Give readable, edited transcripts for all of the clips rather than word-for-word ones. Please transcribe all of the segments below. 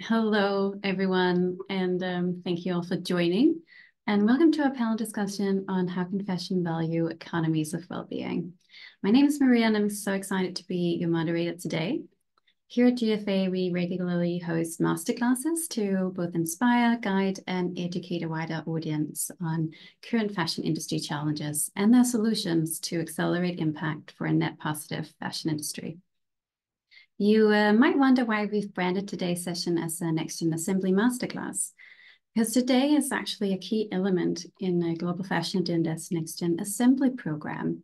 Hello, everyone, and thank you all for joining. And welcome to our panel discussion on how can fashion value economies of well-being. My name is Maria, and I'm so excited to be your moderator today. Here at GFA, we regularly host masterclasses to both inspire, guide, and educate a wider audience on current fashion industry challenges and their solutions to accelerate impact for a net positive fashion industry. You might wonder why we've branded today's session as a Next Gen Assembly Masterclass, because today is actually a key element in the Global Fashion Agenda's Next Gen Assembly program,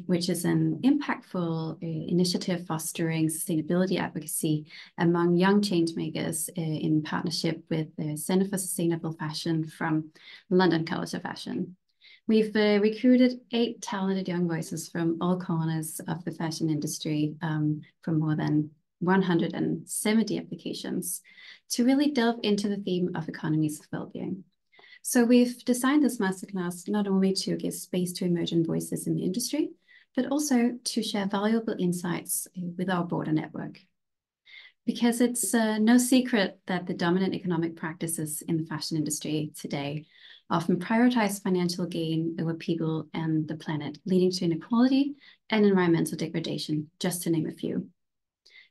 which is an impactful initiative fostering sustainability advocacy among young changemakers in partnership with the Center for Sustainable Fashion from London College of Fashion. We've recruited 8 talented young voices from all corners of the fashion industry from more than 170 applications to really delve into the theme of economies of well-being. So we've designed this masterclass not only to give space to emergent voices in the industry, but also to share valuable insights with our broader network. Because it's no secret that the dominant economic practices in the fashion industry today often prioritize financial gain over people and the planet, leading to inequality and environmental degradation, just to name a few.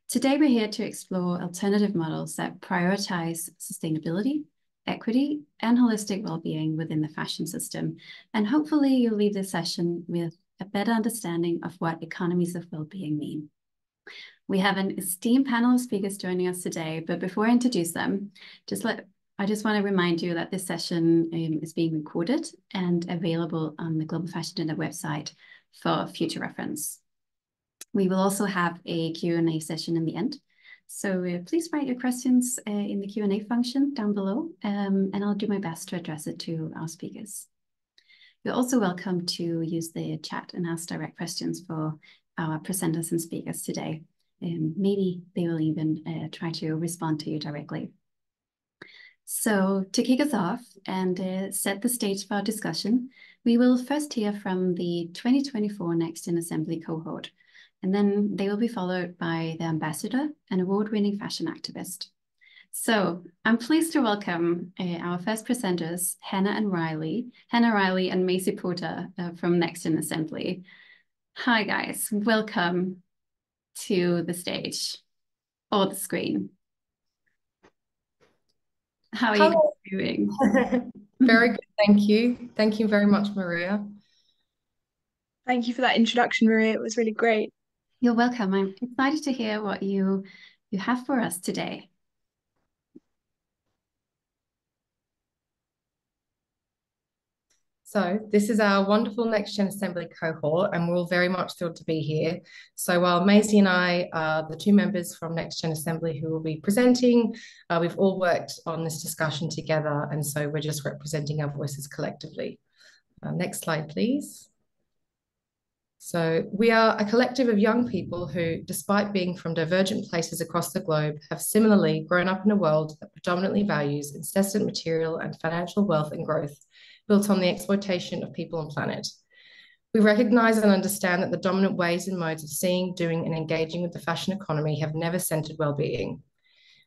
Today, we're here to explore alternative models that prioritize sustainability, equity, and holistic well-being within the fashion system. And hopefully you'll leave this session with a better understanding of what economies of well-being mean. We have an esteemed panel of speakers joining us today, but before I introduce them, I just want to remind you that this session is being recorded and available on the Global Fashion Agenda website for future reference. We will also have a Q&A session in the end. So please write your questions in the Q&A function down below, and I'll do my best to address it to our speakers. You're also welcome to use the chat and ask direct questions for our presenters and speakers today. Maybe they will even try to respond to you directly. So to kick us off and set the stage for our discussion, we will first hear from the 2024 Next Gen Assembly cohort, and then they will be followed by the ambassador, an award-winning fashion activist. So I'm pleased to welcome our first presenters, Hannah Riley and Macy Porter from Next Gen Assembly. Hi guys, welcome to the stage or the screen. How are you doing? Very good, thank you. Thank you very much, Maria. Thank you for that introduction, Maria. It was really great. You're welcome. I'm excited to hear what you have for us today. So this is our wonderful Next Gen Assembly cohort, and we're all very much thrilled to be here. So while Maisie and I are the 2 members from Next Gen Assembly who will be presenting, we've all worked on this discussion together, and so we're just representing our voices collectively. Next slide, please. So we are a collective of young people who, despite being from divergent places across the globe, have similarly grown up in a world that predominantly values incessant material and financial wealth and growth, built on the exploitation of people and planet. We recognize and understand that the dominant ways and modes of seeing, doing, and engaging with the fashion economy have never centered well-being.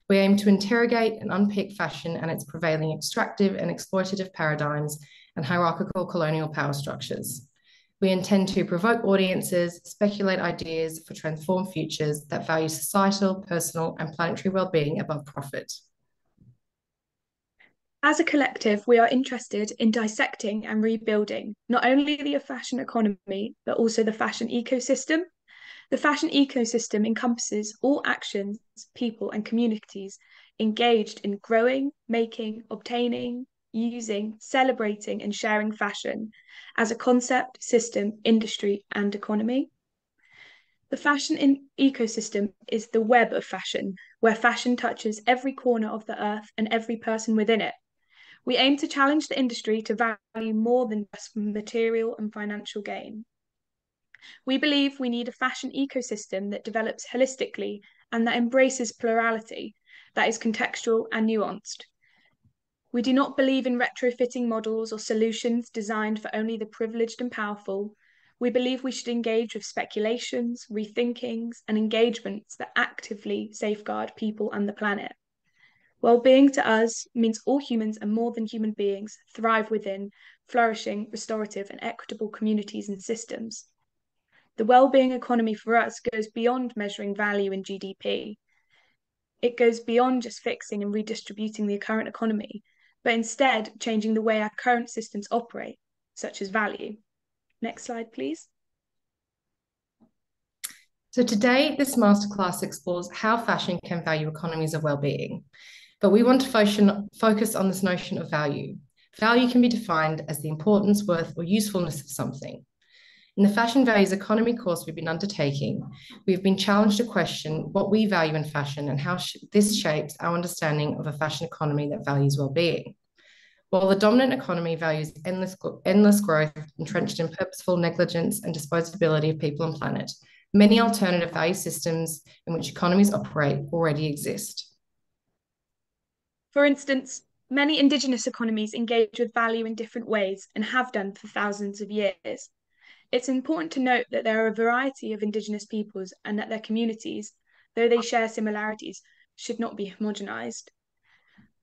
We aim to interrogate and unpick fashion and its prevailing extractive and exploitative paradigms and hierarchical colonial power structures. We intend to provoke audiences, speculate ideas for transformed futures that value societal, personal, and planetary well-being above profit. As a collective, we are interested in dissecting and rebuilding not only the fashion economy, but also the fashion ecosystem. The fashion ecosystem encompasses all actions, people, and communities engaged in growing, making, obtaining, using, celebrating, and sharing fashion as a concept, system, industry, and economy. The fashion ecosystem is the web of fashion, where fashion touches every corner of the earth and every person within it. We aim to challenge the industry to value more than just material and financial gain. We believe we need a fashion ecosystem that develops holistically and that embraces plurality, that is contextual and nuanced. We do not believe in retrofitting models or solutions designed for only the privileged and powerful. We believe we should engage with speculations, rethinkings, and engagements that actively safeguard people and the planet. Well-being to us means all humans and more than human beings thrive within flourishing, restorative, and equitable communities and systems. The well-being economy for us goes beyond measuring value in GDP. It goes beyond just fixing and redistributing the current economy, but instead changing the way our current systems operate, such as value. Next slide, please. So today, this masterclass explores how fashion can value economies of well-being. But we want to focus on this notion of value. Value can be defined as the importance, worth, or usefulness of something. In the Fashion Values Economy course we've been undertaking, we've been challenged to question what we value in fashion and how this shapes our understanding of a fashion economy that values well-being. While the dominant economy values endless growth entrenched in purposeful negligence and disposability of people and planet, many alternative value systems in which economies operate already exist. For instance, many Indigenous economies engage with value in different ways and have done for thousands of years. It's important to note that there are a variety of Indigenous peoples and that their communities, though they share similarities, should not be homogenized.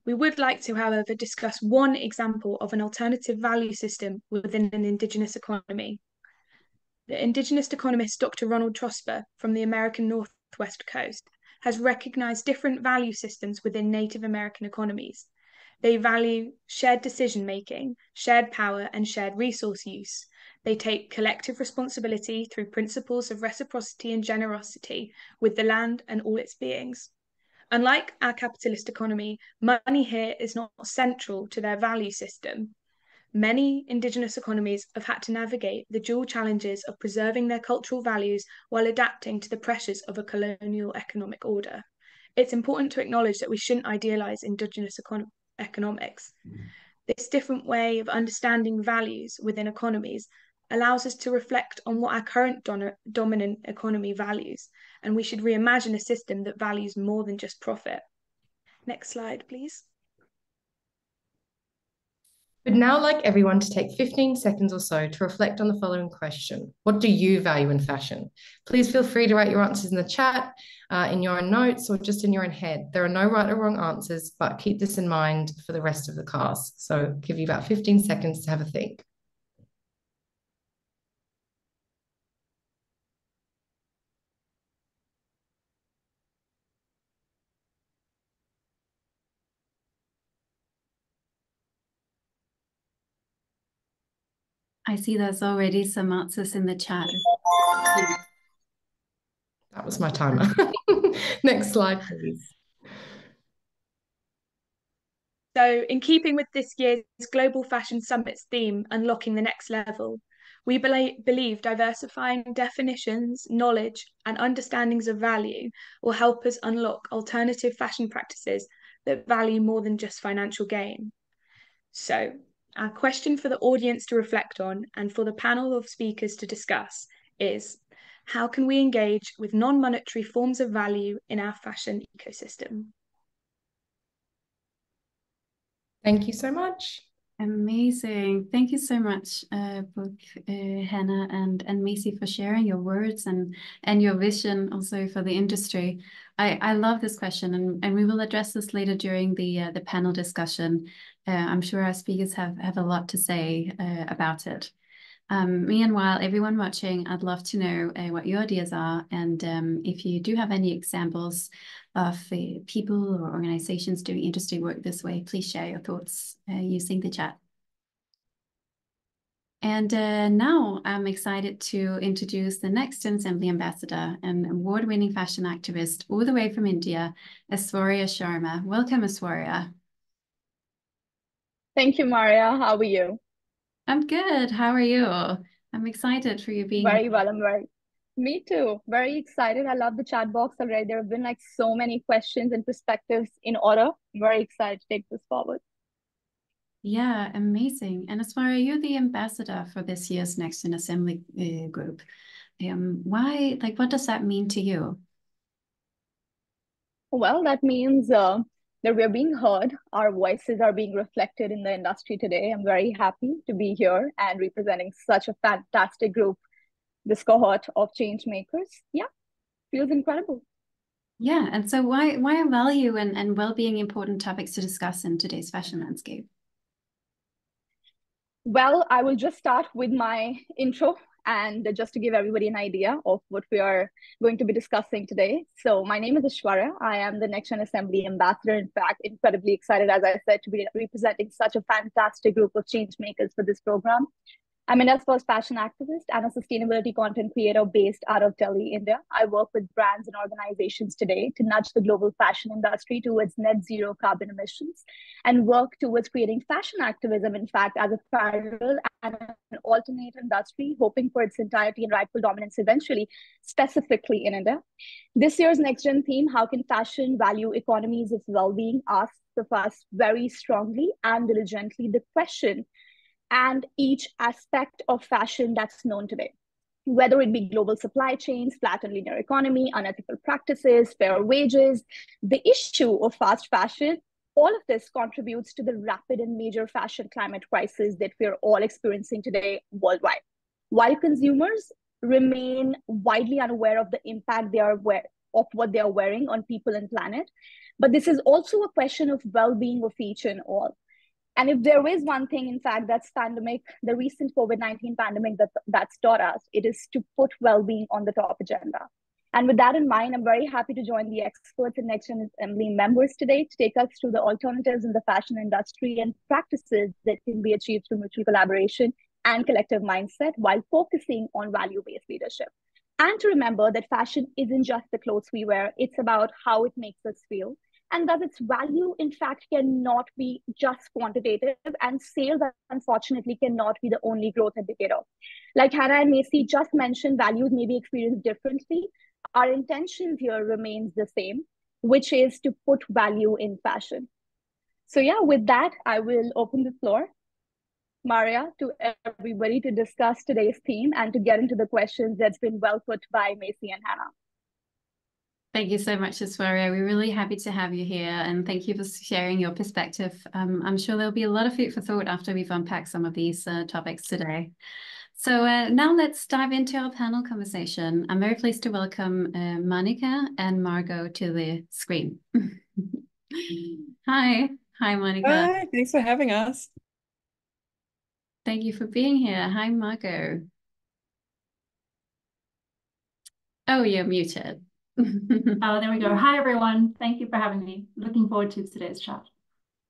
We would like to, however, discuss one example of an alternative value system within an Indigenous economy. The Indigenous economist Dr. Ronald Trosper from the American Northwest Coast has recognized different value systems within Native American economies. They value shared decision making, shared power, and shared resource use. They take collective responsibility through principles of reciprocity and generosity with the land and all its beings. Unlike our capitalist economy, money here is not central to their value system. Many Indigenous economies have had to navigate the dual challenges of preserving their cultural values while adapting to the pressures of a colonial economic order. It's important to acknowledge that we shouldn't idealize Indigenous economics. This different way of understanding values within economies allows us to reflect on what our current dominant economy values, and we should reimagine a system that values more than just profit. Next slide, please. We'd now like everyone to take 15 seconds or so to reflect on the following question. What do you value in fashion? Please feel free to write your answers in the chat, in your own notes, or just in your own head. There are no right or wrong answers, but keep this in mind for the rest of the class. So give you about 15 seconds to have a think. I see there's already some answers in the chat. That was my timer. Next slide, please. So, in keeping with this year's Global Fashion Summit's theme, Unlocking the Next Level, we believe diversifying definitions, knowledge, and understandings of value will help us unlock alternative fashion practices that value more than just financial gain. So, our question for the audience to reflect on and for the panel of speakers to discuss is, how can we engage with non-monetary forms of value in our fashion ecosystem? Thank you so much. Amazing. Thank you so much, both Hannah and Macy, for sharing your words and your vision also for the industry. I love this question, and we will address this later during the panel discussion. I'm sure our speakers have a lot to say about it. Meanwhile, everyone watching, I'd love to know what your ideas are, and if you do have any examples of people or organizations doing interesting work this way, please share your thoughts using the chat. And now I'm excited to introduce the next Assembly Ambassador, an award-winning fashion activist all the way from India, Aishwarya Sharma. Welcome, Aishwarya. Thank you, Maria. How are you? I'm good. How are you? I'm excited for you being Very here. well. Me too. Very excited. I love the chat box already. There have been like so many questions and perspectives in order. I'm very excited to take this forward. Yeah, amazing. And Aishwarya, you're the ambassador for this year's Next in Assembly group. What does that mean to you? Well, that means that we're being heard. Our voices are being reflected in the industry today. I'm very happy to be here and representing such a fantastic group, this cohort of change makers. Yeah, feels incredible. Yeah, and so why are value and well-being important topics to discuss in today's fashion landscape? Well, I will just start with my intro and just to give everybody an idea of what we are going to be discussing today. So my name is Ishwarya. I am the Next Gen Assembly ambassador. In fact, incredibly excited, as I said, to be representing such a fantastic group of change makers for this program. I'm India's first fashion activist and a sustainability content creator based out of Delhi, India. I work with brands and organizations today to nudge the global fashion industry towards net zero carbon emissions and work towards creating fashion activism, in fact, as a parallel and an alternate industry, hoping for its entirety and rightful dominance eventually, specifically in India. This year's Next Gen theme, How Can Fashion Value Economies of Well-Being, asks of us very strongly and diligently the question and each aspect of fashion that's known today, whether it be global supply chains, flat and linear economy, unethical practices, fair wages, the issue of fast fashion. All of this contributes to the rapid and major fashion climate crisis that we're all experiencing today worldwide. While consumers remain widely unaware of the impact of what they are wearing on people and planet, but this is also a question of well-being of each and all. And if there is one thing, in fact, that's pandemic, the recent COVID-19 pandemic that's taught us, it is to put well-being on the top agenda. And with that in mind, I'm very happy to join the experts and Next Gen Assembly members today to take us through the alternatives in the fashion industry and practices that can be achieved through mutual collaboration and collective mindset while focusing on value-based leadership. And to remember that fashion isn't just the clothes we wear, it's about how it makes us feel, and that its value, in fact, cannot be just quantitative, and sales, unfortunately, cannot be the only growth indicator. Like Hannah and Macy just mentioned, values may be experienced differently. Our intention here remains the same, which is to put value in fashion. So yeah, with that, I will open the floor, Maria, to everybody to discuss today's theme and to get into the questions that's been well put by Macy and Hannah. Thank you so much, Aswaria. We're really happy to have you here, and thank you for sharing your perspective. I'm sure there'll be a lot of food for thought after we've unpacked some of these topics today. So now let's dive into our panel conversation. I'm very pleased to welcome Monica and Margot to the screen. Hi. Hi, Monica. Hi, thanks for having us. Thank you for being here. Hi, Margot. Oh, you're muted. Oh, there we go. Hi, everyone. Thank you for having me. Looking forward to today's chat.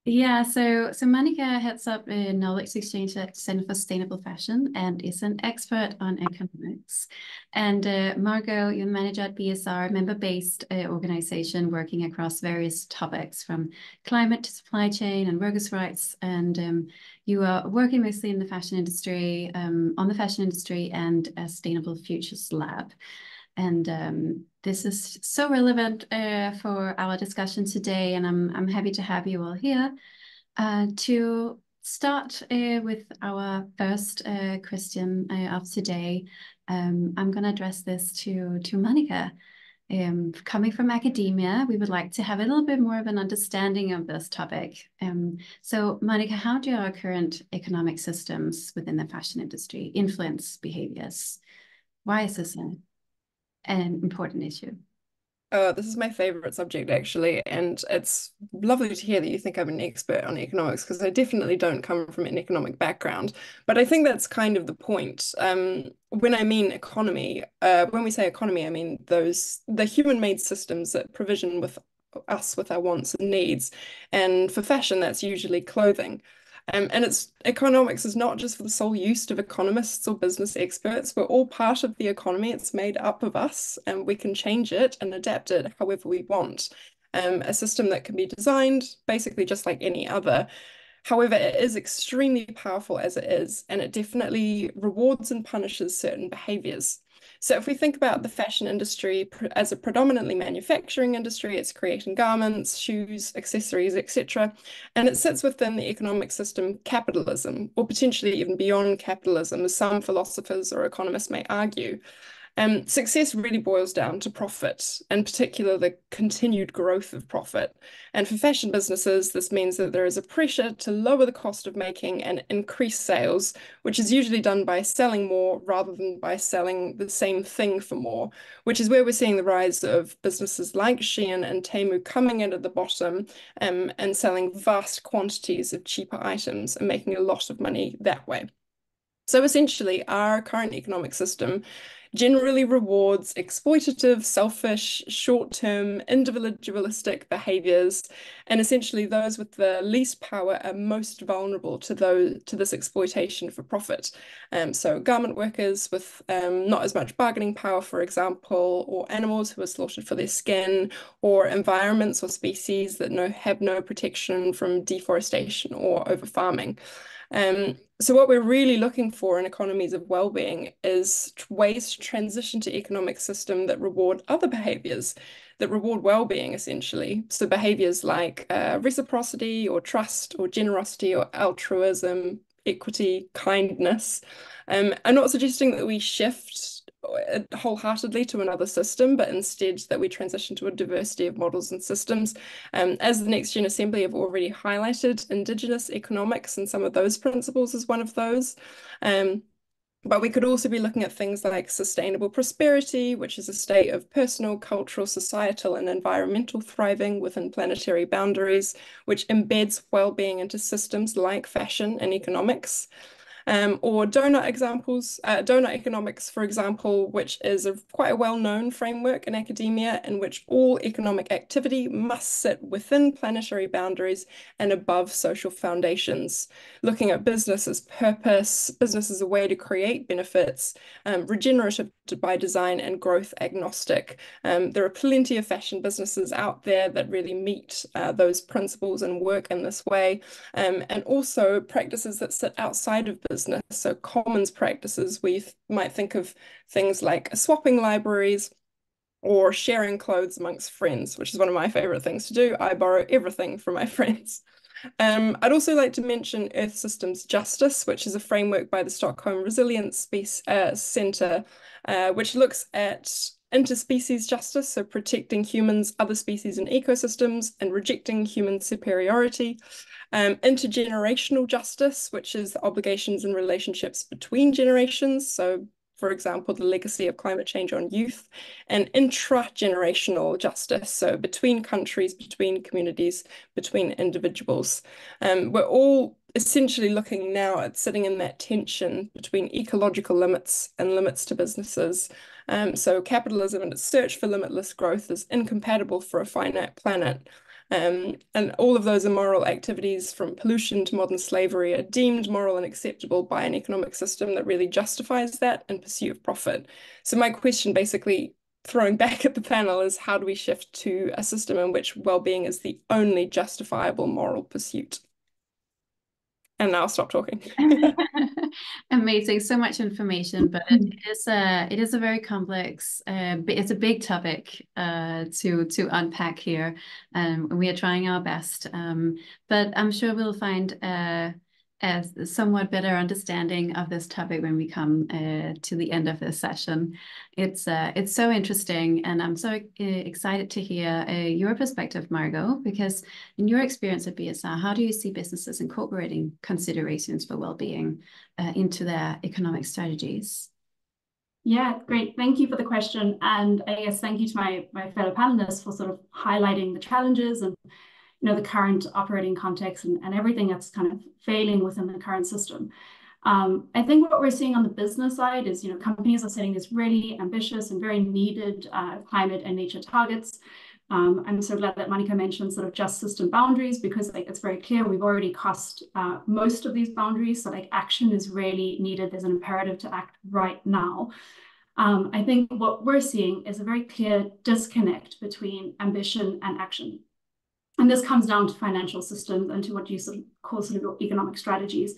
Yeah, so Monica heads up a knowledge exchange at Center for Sustainable Fashion and is an expert on economics. And Margot, you're manager at BSR, member-based organization working across various topics from climate to supply chain and workers' rights. And you are working mostly in the fashion industry, on the fashion industry and a Sustainable Futures Lab. And this is so relevant for our discussion today, and I'm happy to have you all here. To start with our first question of today, I'm going to address this to Monica. Coming from academia, we would like to have a little bit more of an understanding of this topic. So, Monica, how do our current economic systems within the fashion industry influence behaviors? Why is this an important issue? This is my favorite subject, actually, and it's lovely to hear that you think I'm an expert on economics, because I definitely don't come from an economic background. But I think that's kind of the point. When I mean economy, when we say economy, I mean the human-made systems that provision with us with our wants and needs. And for fashion, that's usually clothing. And economics is not just for the sole use of economists or business experts. We're all part of the economy. It's made up of us, and we can change it and adapt it however we want. A system that can be designed basically just like any other. However, it is extremely powerful as it is, and it definitely rewards and punishes certain behaviors. So if we think about the fashion industry as a predominantly manufacturing industry, it's creating garments, shoes, accessories, etc. And it sits within the economic system capitalism, or potentially even beyond capitalism, as some philosophers or economists may argue. Success really boils down to profit, in particular the continued growth of profit. And for fashion businesses, this means that there is a pressure to lower the cost of making and increase sales, which is usually done by selling more rather than by selling the same thing for more, which is where we're seeing the rise of businesses like Shein and Temu coming in at the bottom and selling vast quantities of cheaper items and making a lot of money that way. So essentially, our current economic system generally rewards exploitative, selfish, short-term, individualistic behaviors, and essentially those with the least power are most vulnerable to this exploitation for profit. So garment workers with not as much bargaining power, for example, or animals who are slaughtered for their skin, or environments or species that have no protection from deforestation or over-farming. So what we're really looking for in economies of well-being is ways to transition to economic system that reward other behaviors, that reward well-being, essentially. So behaviors like reciprocity or trust or generosity or altruism, equity, kindness. I'm not suggesting that we shift wholeheartedly to another system, but instead that we transition to a diversity of models and systems. As the Next Gen Assembly have already highlighted, Indigenous economics and some of those principles is one of those. But we could also be looking at things like sustainable prosperity, which is a state of personal, cultural, societal, and environmental thriving within planetary boundaries, which embeds well-being into systems like fashion and economics. Or donut economics, for example, which is quite a well-known framework in academia in which all economic activity must sit within planetary boundaries and above social foundations, looking at business as purpose, business as a way to create benefits, regenerative by design, and growth agnostic. There are plenty of fashion businesses out there that really meet those principles and work in this way, and also practices that sit outside of business. So commons practices, we might think of things like swapping libraries or sharing clothes amongst friends, which is one of my favorite things to do. I borrow everything from my friends. I'd also like to mention Earth Systems Justice, which is a framework by the Stockholm Resilience Centre, which looks at interspecies justice, so protecting humans, other species and ecosystems, and rejecting human superiority. Intergenerational justice, which is the obligations and relationships between generations. So, for example, the legacy of climate change on youth, and intragenerational justice, so between countries, between communities, between individuals. We're all essentially looking now at sitting in that tension between ecological limits and limits to businesses. So capitalism and its search for limitless growth is incompatible for a finite planet. And all of those immoral activities, from pollution to modern slavery, are deemed moral and acceptable by an economic system that really justifies that in pursuit of profit. So my question, basically throwing back at the panel, is how do we shift to a system in which well-being is the only justifiable moral pursuit? And now I'll stop talking. Amazing, so much information, but it is a very complex, it's a big topic to unpack here. We are trying our best, but I'm sure we'll find a somewhat better understanding of this topic when we come to the end of this session. It's so interesting, and I'm so excited to hear your perspective, Margot, because in your experience at BSR, how do you see businesses incorporating considerations for well-being into their economic strategies? Yeah, great. Thank you for the question. And I guess thank you to my fellow panelists for sort of highlighting the challenges and the current operating context and everything that's kind of failing within the current system. I think what we're seeing on the business side is, companies are setting these really ambitious and very needed climate and nature targets. I'm so glad that Monica mentioned sort of just system boundaries, because it's very clear we've already crossed most of these boundaries. So action is really needed. There's an imperative to act right now. I think what we're seeing is a very clear disconnect between ambition and action. And this comes down to financial systems and to what you sort of call sort of economic strategies.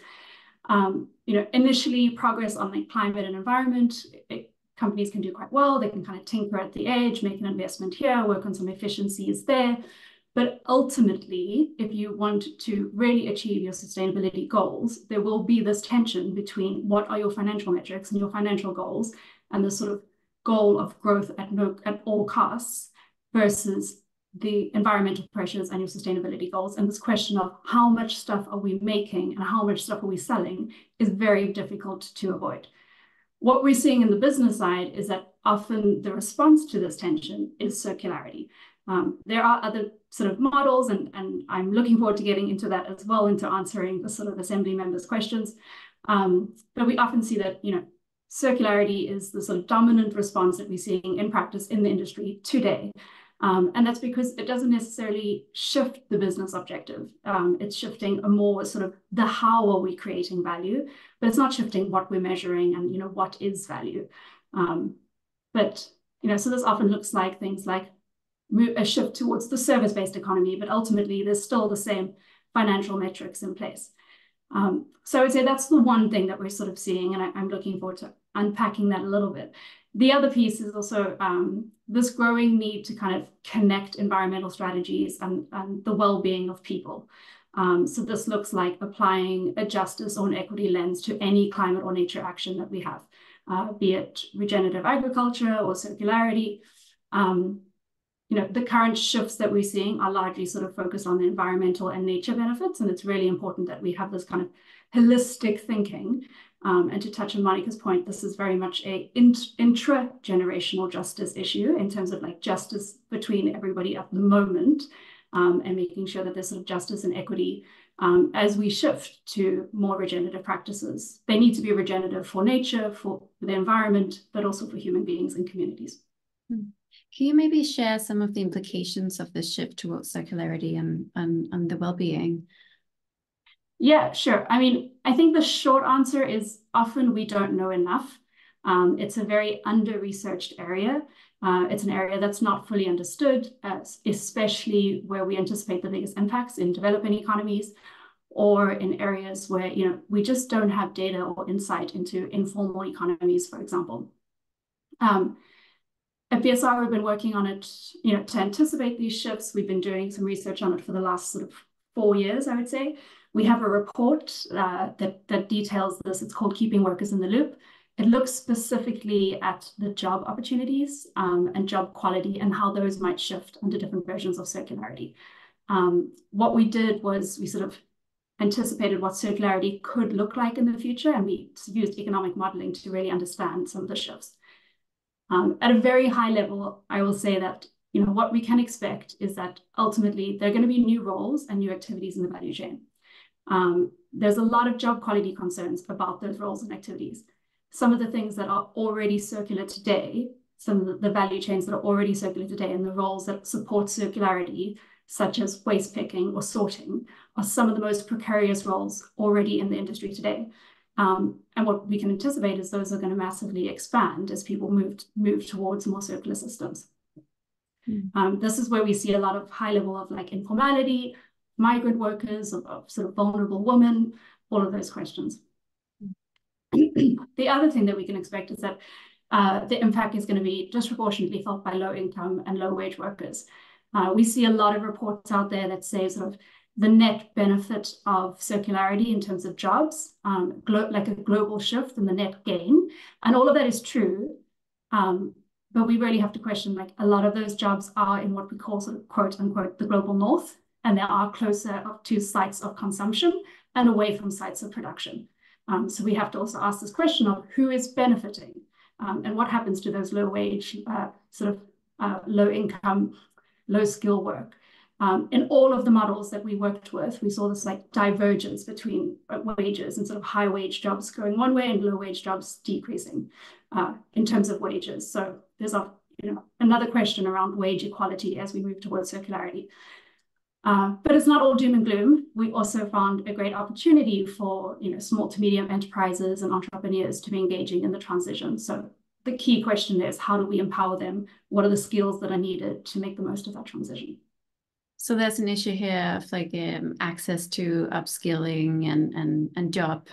Initially progress on climate and environment, companies can do quite well. They can kind of tinker at the edge, make an investment here, work on some efficiencies there. But ultimately, if you want to really achieve your sustainability goals, there will be this tension between what are your financial metrics and your financial goals, and the sort of goal of growth at all costs versus the environmental pressures and your sustainability goals. And this question of how much stuff are we making and how much stuff are we selling is very difficult to avoid. What we're seeing in the business side is that often the response to this tension is circularity. There are other sort of models, and I'm looking forward to getting into that as well, into answering the sort of assembly members' questions. But we often see that, circularity is the sort of dominant response that we're seeing in practice in the industry today. And that's because it doesn't necessarily shift the business objective. It's shifting a more sort of the how are we creating value, but it's not shifting what we're measuring and, what is value. But so this often looks like things like a shift towards the service-based economy, but ultimately there's still the same financial metrics in place. So I would say that's the one thing that we're sort of seeing, and I'm looking forward to unpacking that a little bit. The other piece is also this growing need to kind of connect environmental strategies and the well-being of people. So this looks like applying a justice or an equity lens to any climate or nature action that we have, be it regenerative agriculture or circularity. The current shifts that we're seeing are largely sort of focused on the environmental and nature benefits, and it's really important that we have this kind of holistic thinking. And to touch on Monica's point, this is very much a intra-generational justice issue in terms of like justice between everybody at the moment, and making sure that there's sort of justice and equity as we shift to more regenerative practices. They need to be regenerative for nature, for the environment, but also for human beings and communities. Can you maybe share some of the implications of this shift towards circularity and the well-being? Yeah, sure. I mean, I think the short answer is often we don't know enough. It's a very under-researched area. It's an area that's not fully understood, especially where we anticipate the biggest impacts in developing economies or in areas where, we just don't have data or insight into informal economies, for example. At BSR, we've been working on it, to anticipate these shifts. We've been doing some research on it for the last sort of 4 years, I would say. We have a report that details this. It's called Keeping Workers in the Loop. It looks specifically at the job opportunities and job quality and how those might shift under different versions of circularity. What we did was we sort of anticipated what circularity could look like in the future, and we used economic modeling to really understand some of the shifts. At a very high level, I will say that what we can expect is that ultimately there are going to be new roles and new activities in the value chain. There's a lot of job quality concerns about those roles and activities. Some of the things that are already circular today, some of the value chains that are already circular today, and the roles that support circularity, such as waste picking or sorting, are some of the most precarious roles already in the industry today. And what we can anticipate is those are going to massively expand as people move towards more circular systems. This is where we see a lot of high level of like informality, migrant workers, of sort of vulnerable women, all of those questions. The other thing that we can expect is that the impact is going to be disproportionately felt by low income and low wage workers. We see a lot of reports out there that say sort of the net benefit of circularity in terms of jobs, like a global shift and the net gain. And all of that is true. But we really have to question, like, a lot of those jobs are in what we call sort of quote unquote, the global north, and they are closer to sites of consumption and away from sites of production. So we have to also ask this question of who is benefiting and what happens to those low wage, low income, low skill work. In all of the models that we worked with, we saw this like divergence between wages and sort of high wage jobs going one way and low wage jobs decreasing in terms of wages. So there's another question around wage equality as we move towards circularity. But it's not all doom and gloom. We also found a great opportunity for small to medium enterprises and entrepreneurs to be engaging in the transition. So the key question is, how do we empower them? What are the skills that are needed to make the most of that transition? So there's an issue here of like access to upskilling and job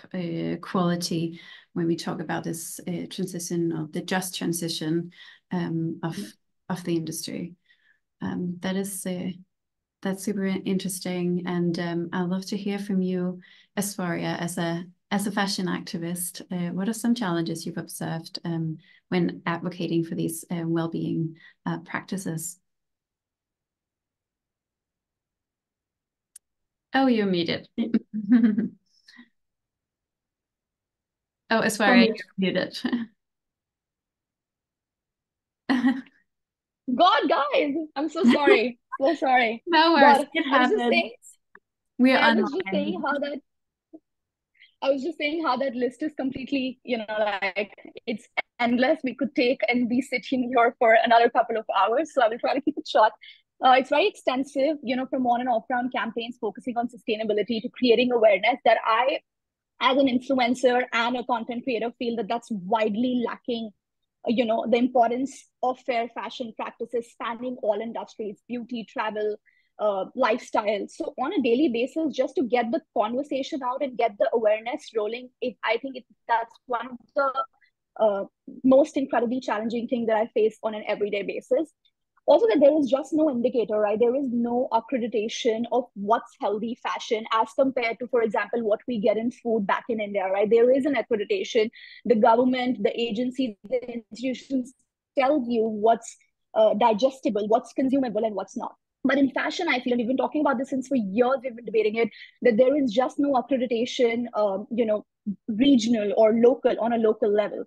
quality when we talk about this transition, of the just transition of the industry. That's super interesting, and I'd love to hear from you, Aishwarya, as as a fashion activist, what are some challenges you've observed when advocating for these well-being practices? Oh, you're muted. Oh, sorry, you're muted. God, guys, I'm so sorry. So sorry. No worries. God, It I was just happens. saying, We're I was just saying online. how that I was just saying how that list is completely, like it's endless. We could take and be sitting here for another couple of hours. So I will try to keep it short. It's very extensive, from on and off ground campaigns focusing on sustainability to creating awareness that I, as an influencer and a content creator, feel that that's widely lacking. The importance of fair fashion practices spanning all industries, beauty, travel, lifestyle. So on a daily basis, just to get the conversation out and get the awareness rolling, I think that's one of the most incredibly challenging thing that I face on an everyday basis. Also, that there is just no indicator, right? There is no accreditation of what's healthy fashion as compared to, for example, what we get in food back in India, right? There is an accreditation. The government, the agencies, the institutions tell you what's digestible, what's consumable, and what's not. But in fashion, I feel, and we've been talking about this since for years, we've been debating it, that there is just no accreditation, regional or local on a local level.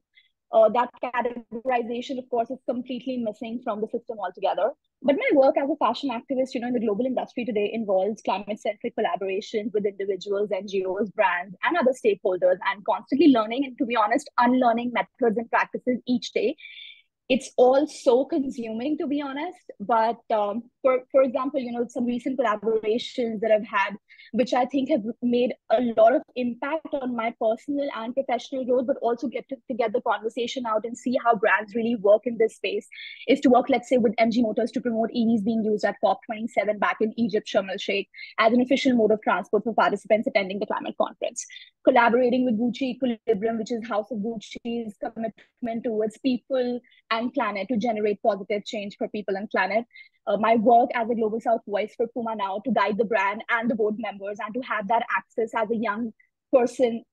That categorization, of course, is completely missing from the system altogether. But my work as a fashion activist, in the global industry today involves climate-centric collaborations with individuals, NGOs, brands, and other stakeholders, and constantly learning and, to be honest, unlearning methods and practices each day. It's all so consuming, to be honest. But for example, some recent collaborations that I've had, which I think have made a lot of impact on my personal and professional growth, but also get to get the conversation out and see how brands really work in this space, is to work, let's say, with MG Motors to promote EVs being used at COP27 back in Egypt, Sharm el Sheikh, as an official mode of transport for participants attending the climate conference. Collaborating with Gucci Equilibrium, which is House of Gucci's commitment towards people and planet to generate positive change for people and planet. My work as a Global South voice for Puma now to guide the brand and the board members and to have that access as a young person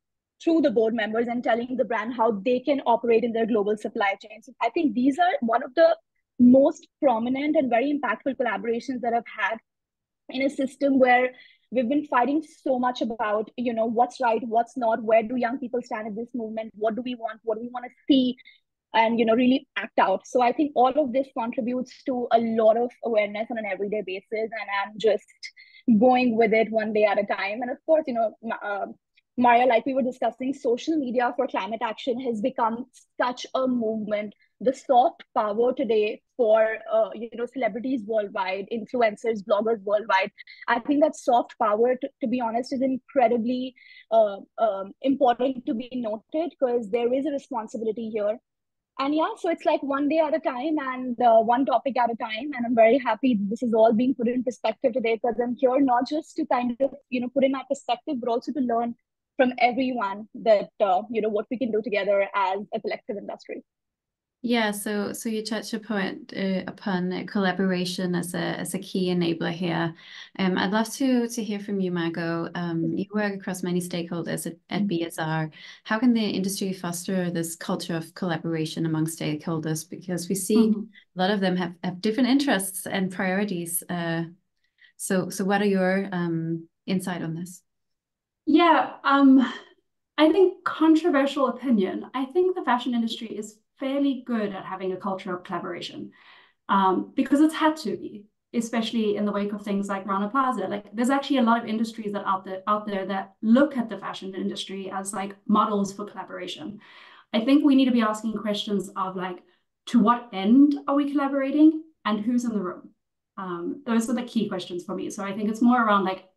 through the board members and telling the brand how they can operate in their global supply chains. I think these are one of the most prominent and very impactful collaborations that I've had in a system where we've been fighting so much about, what's right, what's not, where do young people stand in this movement, what do we want to see, and really act out. So I think all of this contributes to a lot of awareness on an everyday basis, and I'm just going with it one day at a time. And of course, Maria, like we were discussing, social media for climate action has become such a movement. The soft power today for celebrities worldwide, influencers, bloggers worldwide, I think that soft power, to be honest, is incredibly important to be noted, because there is a responsibility here. And yeah, so it's like one day at a time and one topic at a time. And I'm very happy this is all being put in perspective today, because I'm here not just to kind of, put in my perspective, but also to learn from everyone that, what we can do together as a collective industry. Yeah, so you touched upon collaboration as a key enabler here. I'd love to hear from you, Margot. You work across many stakeholders at BSR. How can the industry foster this culture of collaboration among stakeholders? Because we see a lot of them have different interests and priorities. So what are your insight on this? Yeah, I think controversial opinion. I think the fashion industry is fairly good at having a culture of collaboration, because it's had to be, especially in the wake of things like Rana Plaza. Like, there's actually a lot of industries that out there that look at the fashion industry as like models for collaboration. I think we need to be asking questions of like, to what end are we collaborating and who's in the room? Those are the key questions for me. So I think it's more around like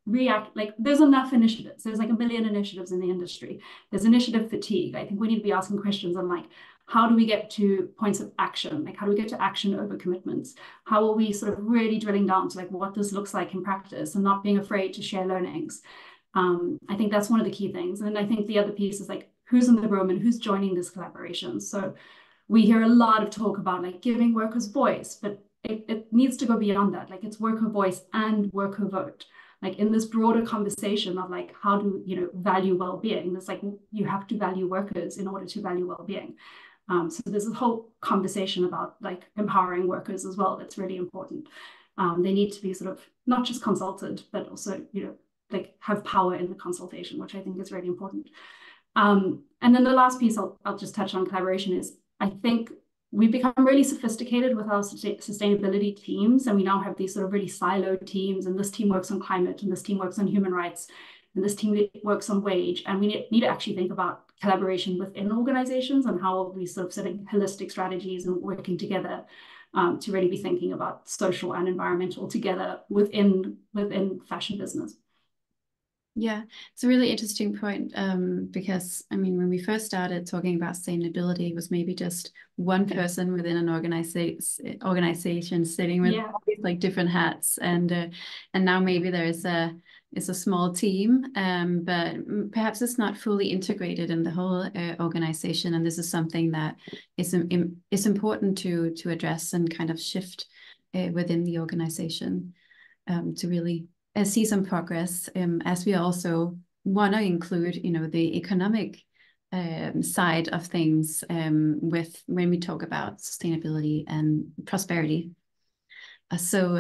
there's enough initiatives. There's like a billion initiatives in the industry. There's initiative fatigue. I think we need to be asking questions on like, how do we get to points of action? Like, how do we get to action over commitments? How are we sort of really drilling down to like what this looks like in practice and not being afraid to share learnings? I think that's one of the key things. And I think the other piece is like, who's in the room and who's joining this collaboration? So we hear a lot of talk about like giving workers voice, but it needs to go beyond that. Like, it's worker voice and worker vote. like in this broader conversation of like, how do, value well-being? It's like, you have to value workers in order to value well-being. So there's a whole conversation about like empowering workers as well. That's really important. They need to be sort of not just consulted, but also, like have power in the consultation, which I think is really important. And then the last piece I'll just touch on collaboration is, I think we've become really sophisticated with our sustainability teams, and we now have these sort of really siloed teams, and this team works on climate, and this team works on human rights, and this team works on wage. And we need to actually think about collaboration within organizations and how are we sort of setting holistic strategies and working together to really be thinking about social and environmental together within fashion business. Yeah, it's a really interesting point because, I mean, when we first started talking about sustainability, it was maybe just one person within an organization sitting with all these like different hats, and now maybe it's a small team, but perhaps it's not fully integrated in the whole organization, and this is something that is important to address and kind of shift within the organization to really see some progress, as we also want to include, the economic side of things with when we talk about sustainability and prosperity. So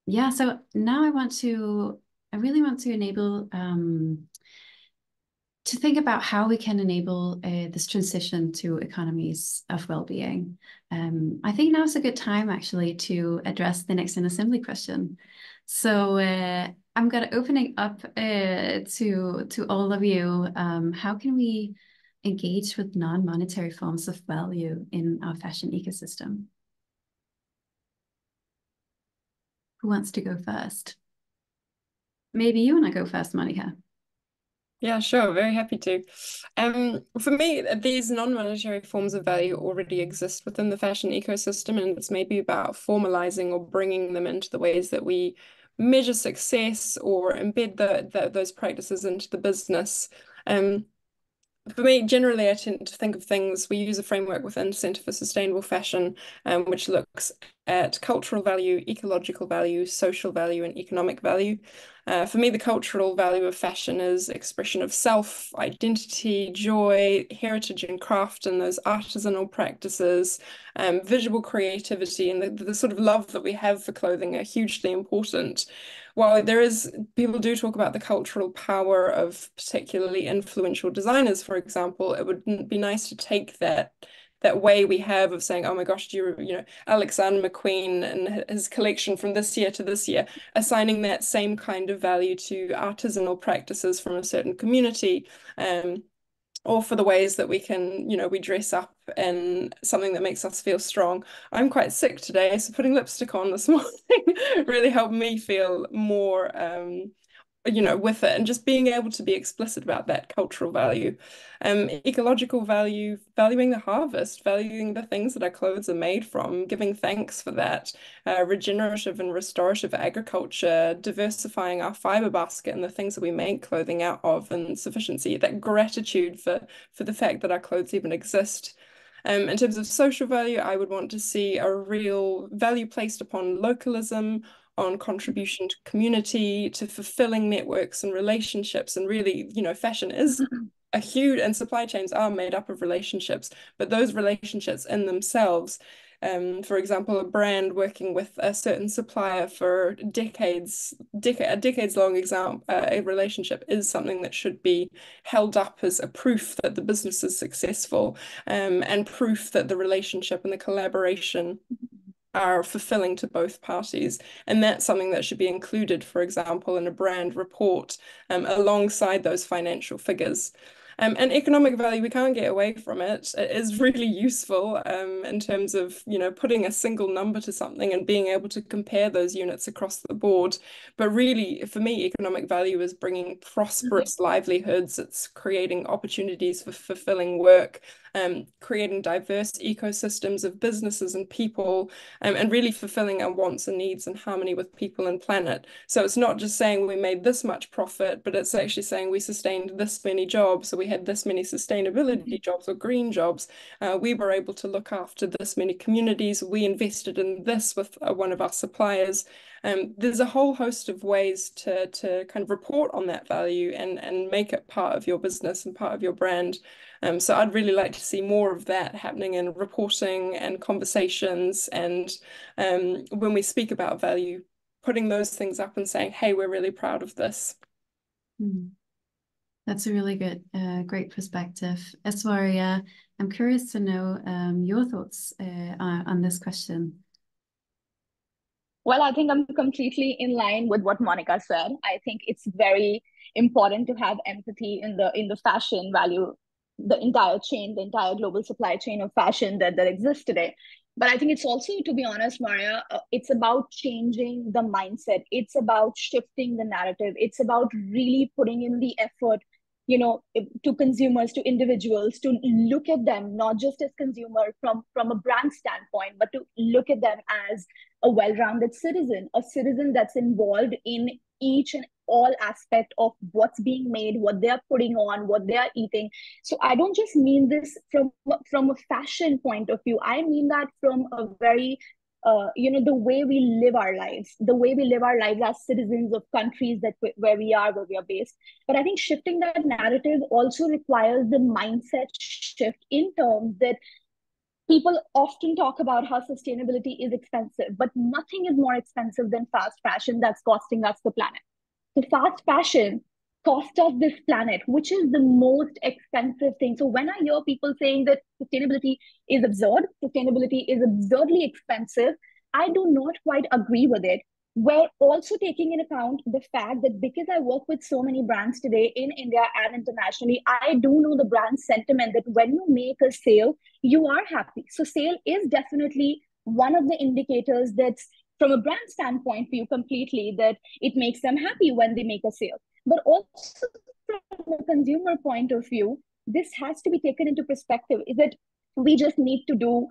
now I really want to enable to think about how we can enable this transition to economies of well-being. I think now's a good time actually to address the next in assembly question. So I'm going to open it up to all of you. How can we engage with non-monetary forms of value in our fashion ecosystem? Who wants to go first? Maybe you want to go first, Monica. Yeah, sure. Very happy to. For me, these non-monetary forms of value already exist within the fashion ecosystem, and it's maybe about formalizing or bringing them into the ways that we measure success or embed those practices into the business. For me, generally, I tend to think of things, we use a framework within Centre for Sustainable Fashion, which looks at cultural value, ecological value, social value, and economic value. For me, the cultural value of fashion is expression of self, identity, joy, heritage and craft, and those artisanal practices, visual creativity, and the sort of love that we have for clothing are hugely important. While people do talk about the cultural power of particularly influential designers, for example, it would be nice to take that way we have of saying, oh my gosh, Alexander McQueen and his collection from this year to this year, assigning that same kind of value to artisanal practices from a certain community, or for the ways that we can, we dress up in something that makes us feel strong. I'm quite sick today, so putting lipstick on this morning really helped me feel more with it, and just being able to be explicit about that cultural value. Ecological value, valuing the harvest, valuing the things that our clothes are made from, giving thanks for that, regenerative and restorative agriculture, diversifying our fiber basket and the things that we make clothing out of, and sufficiency, that gratitude for the fact that our clothes even exist. In terms of social value, I would want to see a real value placed upon localism, on contribution to community, to fulfilling networks and relationships. And really, fashion is a huge, and supply chains are made up of relationships, but those relationships in themselves, for example, a brand working with a certain supplier for a decades-long a relationship is something that should be held up as a proof that the business is successful, and proof that the relationship and the collaboration are fulfilling to both parties. And that's something that should be included, for example, in a brand report, alongside those financial figures. And economic value, we can't get away from it. It is really useful in terms of, putting a single number to something and being able to compare those units across the board. But really, for me, economic value is bringing prosperous livelihoods. It's creating opportunities for fulfilling work, creating diverse ecosystems of businesses and people, and really fulfilling our wants and needs in harmony with people and planet. So it's not just saying we made this much profit, but it's actually saying we sustained this many jobs. So we had this many sustainability jobs or green jobs. We were able to look after this many communities. We invested in this with one of our suppliers. there's a whole host of ways to kind of report on that value and make it part of your business and part of your brand. So I'd really like to see more of that happening in reporting and conversations, and when we speak about value, putting those things up and saying, hey, we're really proud of this. That's a really good, great perspective. Eswaria, I'm curious to know your thoughts on this question. Well, I think I'm completely in line with what Monica said. I think it's very important to have empathy in the fashion value, the entire chain, the entire global supply chain of fashion that exists today. But I think it's also, to be honest, Maria, it's about changing the mindset. It's about shifting the narrative. It's about really putting in the effort, to consumers, to individuals, to look at them not just as consumer from a brand standpoint, but to look at them as a well-rounded citizen, a citizen that's involved in each and all aspect of what's being made, what they're putting on, what they're eating. So I don't just mean this from a fashion point of view. I mean that from a very the way we live our lives, as citizens of countries where we are based. But I think shifting that narrative also requires the mindset shift in terms that people often talk about how sustainability is expensive, but nothing is more expensive than fast fashion that's costing us the planet. So fast fashion cost us this planet, which is the most expensive thing. So when I hear people saying that sustainability is absurdly expensive, I do not quite agree with it. We're also taking into account the fact that because I work with so many brands today in India and internationally, I do know the brand sentiment that when you make a sale, you are happy. So sale is definitely one of the indicators that's from a brand standpoint view completely, that it makes them happy when they make a sale. But also from a consumer point of view, this has to be taken into perspective, is that we just need to do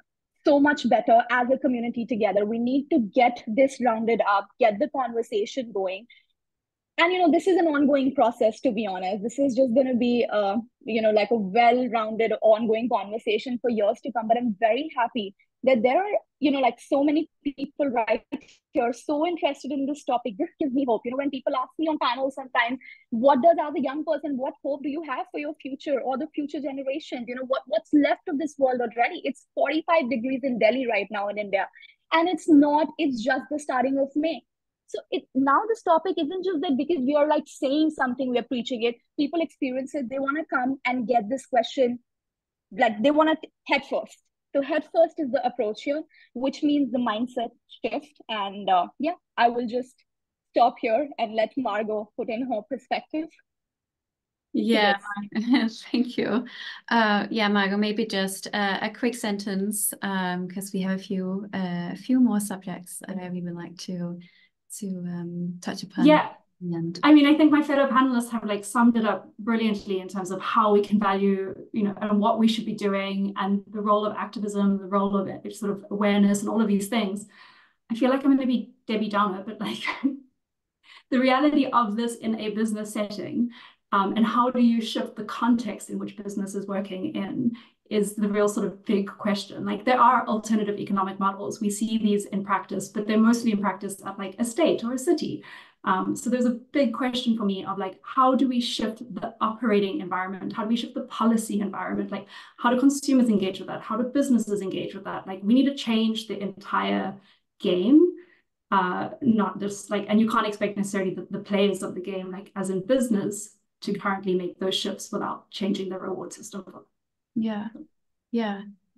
so much better as a community together. We need to get this rounded up, get the conversation going. And this is an ongoing process, to be honest. This is just going to be like a well-rounded ongoing conversation for years to come. But I'm very happy that there are like so many people right here so interested in this topic. This gives me hope. When people ask me on panels sometimes, what does, as a young person, what hope do you have for your future or the future generations? What's left of this world already? It's 45 degrees in Delhi right now in India, and it's just the starting of May. So now this topic isn't just that because we are like saying something, we're preaching it. People experience it. They want to come and get this question, like they want to head first. So head first is the approach here, which means the mindset shift. And I will just stop here and let Margot put in her perspective. Yeah, thank you. Margot, maybe just a quick sentence, because we have a few more subjects that we would like to touch upon. Yeah. I mean, I think my fellow panelists have like summed it up brilliantly in terms of how we can value, and what we should be doing, and the role of activism, the role of sort of awareness, and all of these things. I feel like I'm going to be Debbie Downer, but like the reality of this in a business setting, and how do you shift the context in which business is working in, is the real sort of big question. Like there are alternative economic models. We see these in practice, but they're mostly in practice at like a state or a city. So there's a big question for me of like, how do we shift the operating environment? How do we shift the policy environment? Like, how do consumers engage with that? How do businesses engage with that? Like, we need to change the entire game, not just like, and you can't expect necessarily the players of the game, like as in business, to currently make those shifts without changing the reward system. Yeah,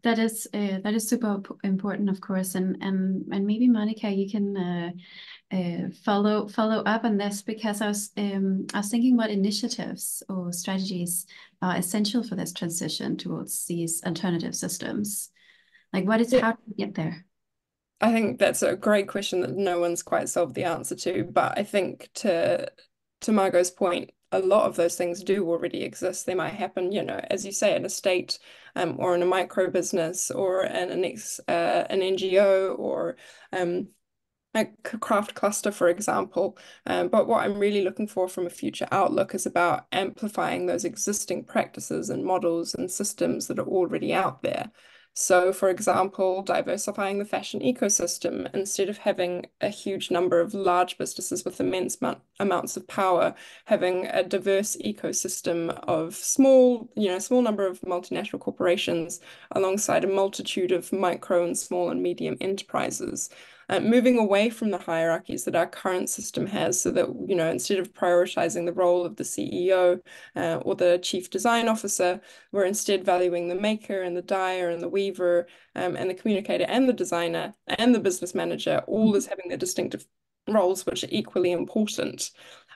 that is super important, of course, and maybe Monica, you can follow up on this, because I was thinking what initiatives or strategies are essential for this transition towards these alternative systems. Like, how do we get there? I think that's a great question that no one's quite solved the answer to, but I think to Margot's point, a lot of those things do already exist. They might happen, as you say, in a state, or in a micro business, or in an NGO, or a craft cluster, for example. But what I'm really looking for from a future outlook is about amplifying those existing practices and models and systems that are already out there. So, for example, diversifying the fashion ecosystem instead of having a huge number of large businesses with immense amounts of power, having a diverse ecosystem of small number of multinational corporations alongside a multitude of micro and small and medium enterprises. Moving away from the hierarchies that our current system has, so that, instead of prioritizing the role of the CEO or the chief design officer, we're instead valuing the maker and the dyer and the weaver and the communicator and the designer and the business manager, all as having their distinctive roles, which are equally important.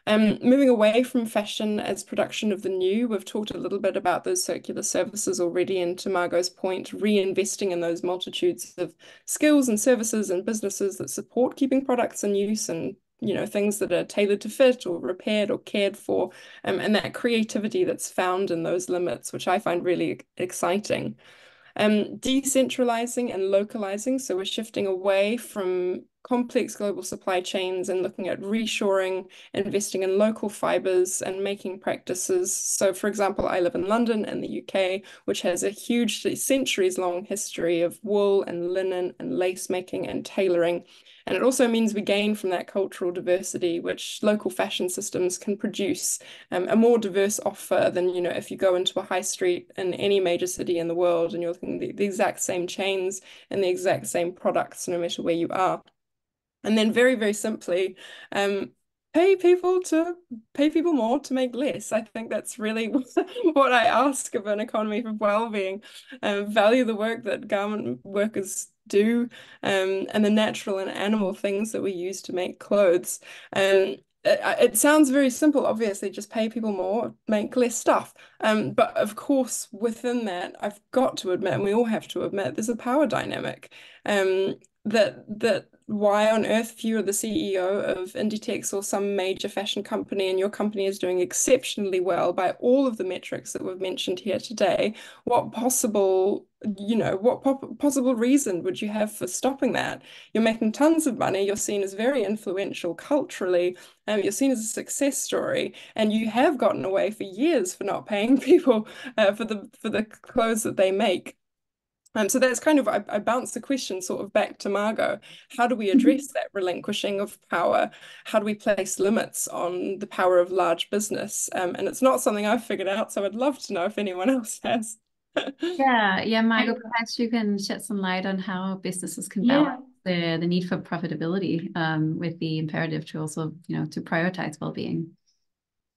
Moving away from fashion as production of the new, we've talked a little bit about those circular services already, and to Margot's point, reinvesting in those multitudes of skills and services and businesses that support keeping products in use and things that are tailored to fit or repaired or cared for, and that creativity that's found in those limits, which I find really exciting. Decentralizing and localizing. So we're shifting away from complex global supply chains and looking at reshoring, investing in local fibers and making practices. So, for example, I live in London in the UK, which has a huge centuries-long history of wool and linen and lace making and tailoring. And it also means we gain from that cultural diversity, which local fashion systems can produce a more diverse offer than, if you go into a high street in any major city in the world and you're looking at the exact same chains and the exact same products, no matter where you are. And then very, very simply, pay people more to make less. I think that's really what I ask of an economy for well-being. Value the work that garment workers do, and the natural and animal things that we use to make clothes. It sounds very simple, obviously, just pay people more, make less stuff. But of course, within that, I've got to admit, and we all have to admit, there's a power dynamic. That why on earth, if you are the CEO of Inditex or some major fashion company and your company is doing exceptionally well by all of the metrics that we've mentioned here today, what possible reason would you have for stopping that? You're making tons of money, you're seen as very influential culturally, you're seen as a success story, and you have gotten away for years for not paying people for the clothes that they make. So that's kind of, I bounce the question sort of back to Margot. How do we address that relinquishing of power? How do we place limits on the power of large business? And it's not something I've figured out, so I'd love to know if anyone else has. Yeah, Margot, perhaps you can shed some light on how businesses can balance the need for profitability with the imperative to also, to prioritize well-being.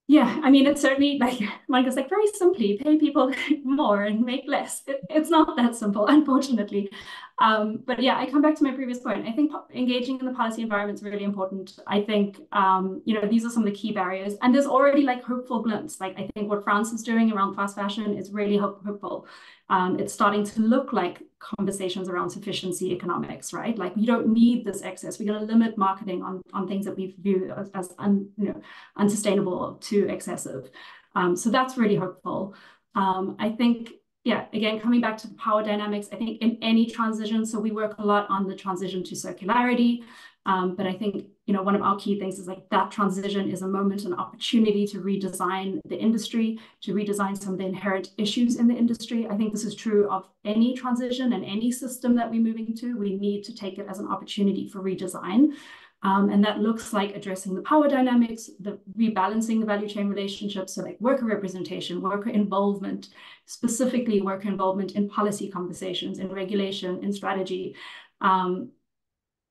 Yeah, I mean, it's certainly like Micah's like very simply pay people more and make less. It's not that simple, unfortunately. But yeah, I come back to my previous point. I think engaging in the policy environment is really important. I think, these are some of the key barriers. And there's already like hopeful glimpses. Like I think what France is doing around fast fashion is really hopeful. It's starting to look like conversations around sufficiency economics, right? Like you don't need this excess. We're going to limit marketing on things that we view as unsustainable to excessive. So that's really hopeful. I think, yeah, again, coming back to the power dynamics, I think in any transition, so we work a lot on the transition to circularity, but I think, one of our key things is like that transition is a moment, an opportunity to redesign the industry, to redesign some of the inherent issues in the industry. I think this is true of any transition and any system that we're moving to. We need to take it as an opportunity for redesign. And that looks like addressing the power dynamics, the rebalancing the value chain relationships, so like worker representation, worker involvement, specifically worker involvement in policy conversations, in regulation, in strategy.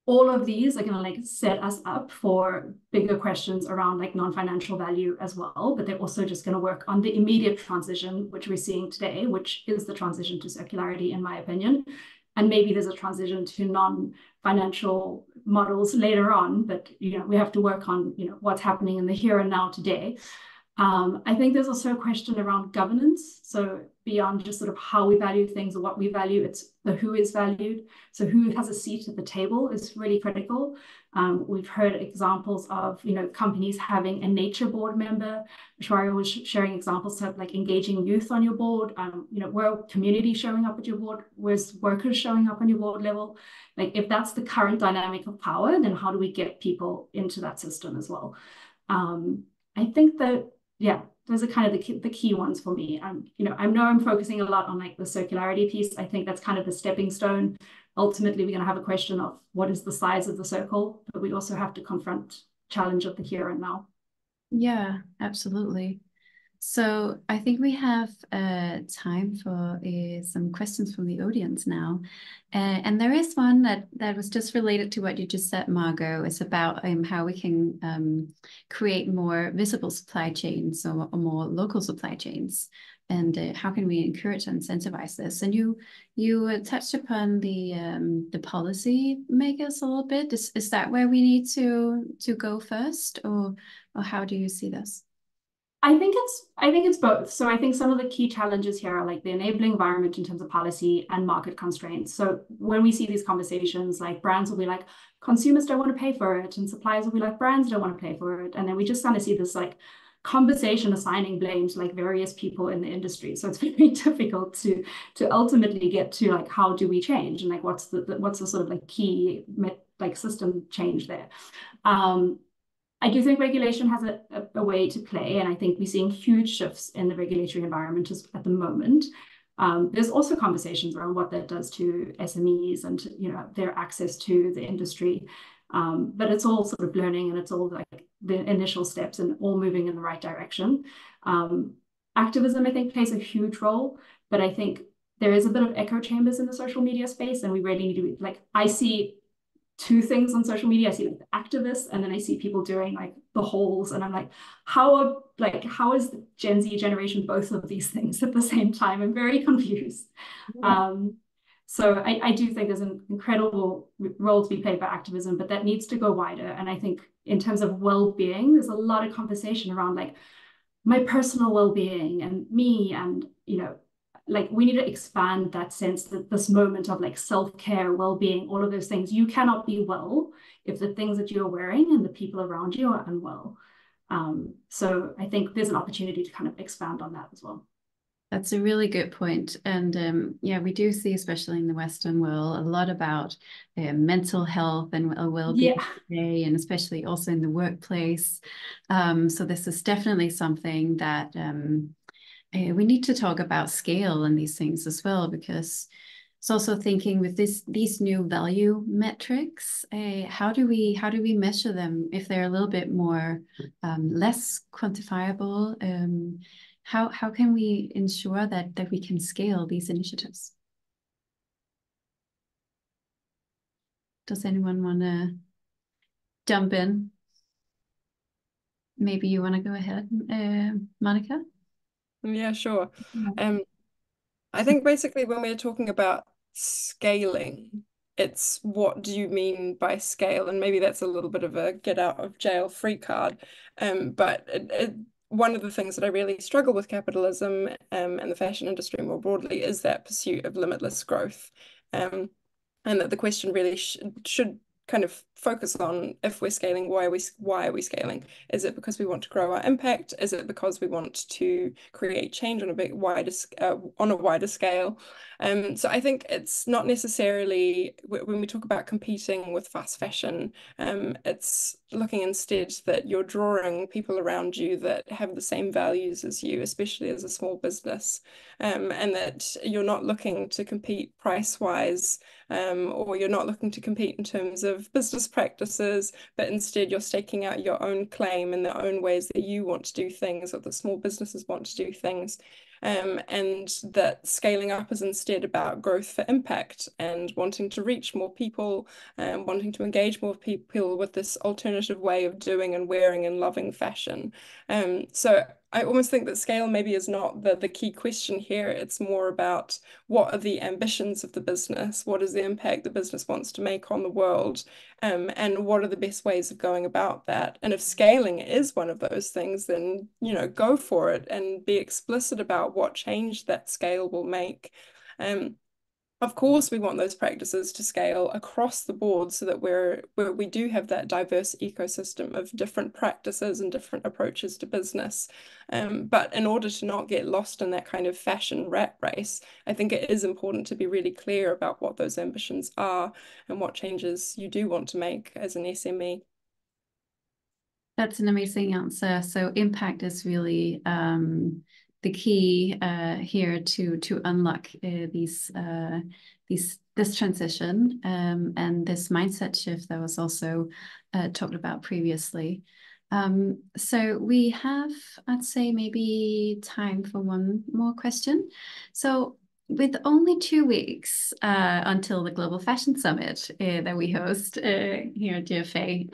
All of these are going to like set us up for bigger questions around like non-financial value as well, but they're also just going to work on the immediate transition, which we're seeing today, which is the transition to circularity, in my opinion. And maybe there's a transition to non-financial models later on, but we have to work on what's happening in the here and now today. I think there's also a question around governance. So beyond just sort of how we value things or what we value, it's the who is valued. So who has a seat at the table is really critical. We've heard examples of, companies having a nature board member. Shwari was sharing examples of like engaging youth on your board. Where community showing up at your board, where's workers showing up on your board level? Like if that's the current dynamic of power, then how do we get people into that system as well? I think that, yeah, those are kind of the key ones for me. You know, I know I'm focusing a lot on like the circularity piece. I think that's kind of the stepping stone. Ultimately, we're going to have a question of what is the size of the circle, but we also have to confront challenge of the here and now. Yeah, absolutely. So I think we have time for some questions from the audience now. And there is one that was just related to what you just said, Margot. It's about how we can create more visible supply chains or more local supply chains. And how can we encourage and incentivize this? And you touched upon the policy makers a little bit. Is that where we need to go first, or how do you see this? I think it's both. So I think some of the key challenges here are like the enabling environment in terms of policy and market constraints. So when we see these conversations, like brands will be like, consumers don't want to pay for it, and suppliers will be like, brands don't want to pay for it. And then we just kind of see this like conversation assigning blame to like various people in the industry. So it's very difficult to ultimately get to like, how do we change, and like what's the sort of like key like system change there. I do think regulation has a way to play, and I think we're seeing huge shifts in the regulatory environment at the moment. There's also conversations around what that does to SMEs and, you know, their access to the industry. But it's all sort of learning, and it's all like the initial steps and all moving in the right direction. Activism, I think, plays a huge role, but I think there is a bit of echo chambers in the social media space, and we really need to like, I see two things on social media. I see like the activists, and then I see people doing like the holes, and I'm like, how is the Gen Z generation both of these things at the same time? I'm very confused. Yeah. So I do think there's an incredible role to be played by activism, but that needs to go wider. And I think in terms of well-being, there's a lot of conversation around like my personal well-being and me, and, you know, like we need to expand that sense, that this moment of like self-care, well-being, all of those things. You cannot be well if the things that you're wearing and the people around you are unwell. So I think there's an opportunity to kind of expand on that as well. That's a really good point. And yeah, we do see, especially in the Western world, a lot about mental health and well-being today, and especially also in the workplace. So this is definitely something that we need to talk about scale and these things as well, because it's also thinking with these new value metrics, how do we measure them if they're a little bit more less quantifiable? How can we ensure that we can scale these initiatives? Does anyone want to jump in? Maybe you want to go ahead, Monica? Yeah, sure. I think basically when we're talking about scaling, it's what do you mean by scale? And maybe that's a little bit of a get out of jail free card. But one of the things that I really struggle with capitalism and the fashion industry more broadly is that pursuit of limitless growth. And that the question really should kind of focus on, if we're scaling, why are we scaling? Is it because we want to grow our impact? Is it because we want to create change on a wider scale? So I think it's not necessarily, when we talk about competing with fast fashion, it's looking instead that you're drawing people around you that have the same values as you, especially as a small business, and that you're not looking to compete price-wise, or you're not looking to compete in terms of business practices, but instead you're staking out your own claim in the own ways that you want to do things, or that small businesses want to do things. And that scaling up is instead about growth for impact and wanting to reach more people and wanting to engage more people with this alternative way of doing and wearing and loving fashion. So I almost think that scale maybe is not the key question here. It's more about what are the ambitions of the business, what is the impact the business wants to make on the world, and what are the best ways of going about that. And if scaling is one of those things, then, you know, go for it and be explicit about what change that scale will make. Of course, we want those practices to scale across the board so that we do have that diverse ecosystem of different practices and different approaches to business. But in order to not get lost in that kind of fashion rat race, I think it is important to be really clear about what those ambitions are and what changes you do want to make as an SME. That's an amazing answer. So impact is really the key here to unlock this transition and this mindset shift that was also talked about previously. So we have, I'd say, maybe time for one more question. So with only 2 weeks until the Global Fashion Summit that we host here at GFA,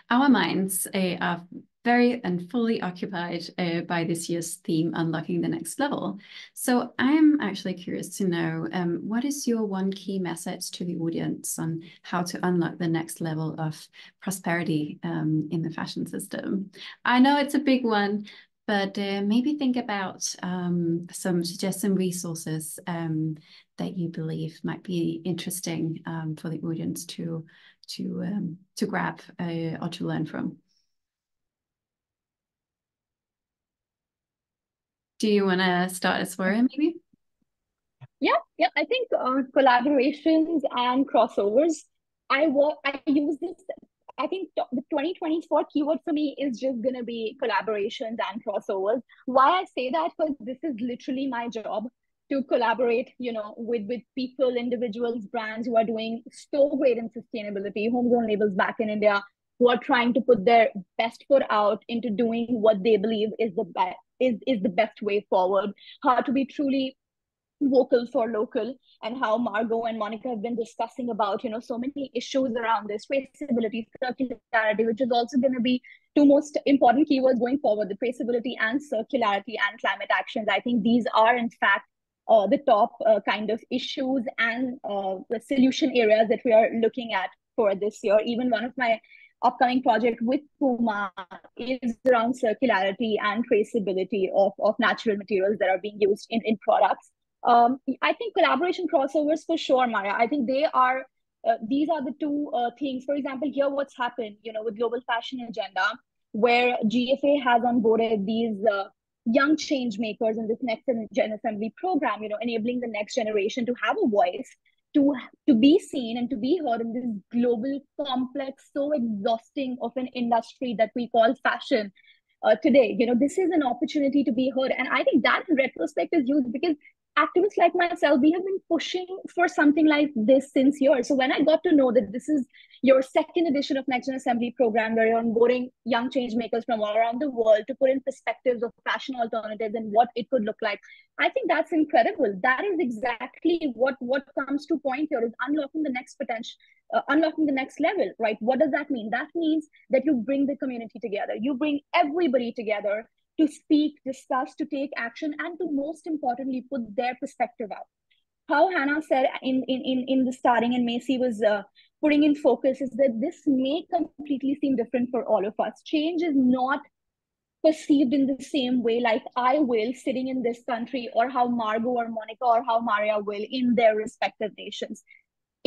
our minds are very and fully occupied by this year's theme, Unlocking the Next Level. So I'm actually curious to know, what is your one key message to the audience on how to unlock the next level of prosperity in the fashion system? I know it's a big one, but maybe think about suggest some resources that you believe might be interesting for the audience to grab or to learn from. Do you want to start, Aswara, maybe? Yeah. I think collaborations and crossovers. I use this. I think the 2024 keyword for me is just gonna be collaborations and crossovers. Why I say that? Because this is literally my job to collaborate, with people, individuals, brands who are doing so great in sustainability, homegrown labels back in India, who are trying to put their best foot out into doing what they believe is the best way forward. How to be truly vocal for local, and how Margot and Monica have been discussing about, so many issues around this traceability, circularity, which is also going to be two most important keywords going forward, the traceability and circularity and climate actions. I think these are in fact the top kind of issues and the solution areas that we are looking at for this year. Even one of my upcoming project with Puma is around circularity and traceability of natural materials that are being used in products. I think collaboration crossovers for sure, Maya. I think these are the two things. For example, here what's happened, with Global Fashion Agenda, where GFA has onboarded these young change makers in this next gen assembly program, enabling the next generation to have a voice, to be seen and to be heard in this global, complex, so exhausting of an industry that we call fashion. Today, this is an opportunity to be heard. And I think that in retrospect is huge, because activists like myself, we have been pushing for something like this since years. So when I got to know that this is your second edition of Next Gen Assembly program, where you're onboarding young change makers from all around the world to put in perspectives of fashion alternatives and what it could look like, I think that's incredible. That is exactly what comes to point here, is unlocking the next potential, unlocking the next level, right? What does that mean? That means that you bring the community together, you bring everybody together to speak, discuss, to take action, and to most importantly put their perspective out. How Hannah said in the starting, and Macy was putting in focus, is that this may completely seem different for all of us. Change is not perceived in the same way like I will sitting in this country, or how Margot or Monica or how Maria will in their respective nations.